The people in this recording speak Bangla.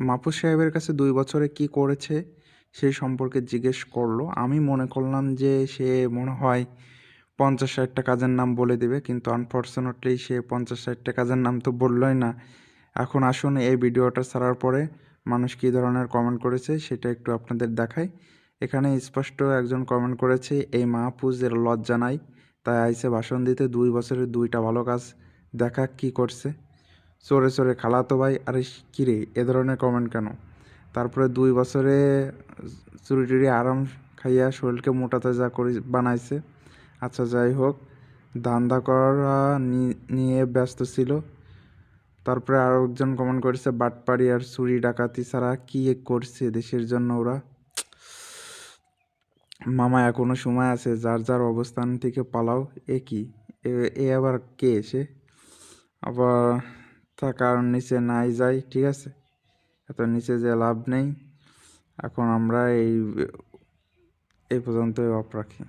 মাহফুজ সাহেবের কাছে 2 বছরে কি করেছে সেই সম্পর্কে জিজ্ঞেস করলো। আমি মনে করলাম যে সে মনে হয় 50-60টা কাজের নাম বলে দিবে, কিন্তু আনফরচুনেটলি সে 50-60টা কাজের নাম তো বললই না। এখন আসুন এই ভিডিওটা ছাড়ার পরে মানুষ কী ধরনের কমেন্ট করেছে সেটা একটু আপনাদের দেখাই। এখানে স্পষ্ট একজন কমেন্ট করেছে, এই মাহফুজের লজ্জা নাই, তাই আইছে ভাষণ দিতে, 2 বছরের 2টা ভালো কাজ দেখা কি করছে। চোরে চোরে খালাতো ভাই, আরে কিরে এ ধরনের কমেন্ট কেন? তারপরে 2 বছরে চুরি টুরি আরাম খাইয়া শরীরকে মোটাতে যা করে বানাইছে। আচ্ছা যাই হোক, ধান্দা করা নিয়ে ব্যস্ত ছিল। তারপরে আরও একজন কমেন্ট করেছে, বাটপাড়ি আর চুরি ডাকাতি ছাড়া কী করছে দেশের জন্য ওরা। মামা এখনো সময় আছে, যার যার অবস্থান থেকে পালাও। এ কি, এ আবার কে এসে আবার থাকার নিচে নাই যাই, ঠিক আছে, এত নিচে যে লাভ নেই। এখন আমরা এই পর্যন্তই অফ রাখি।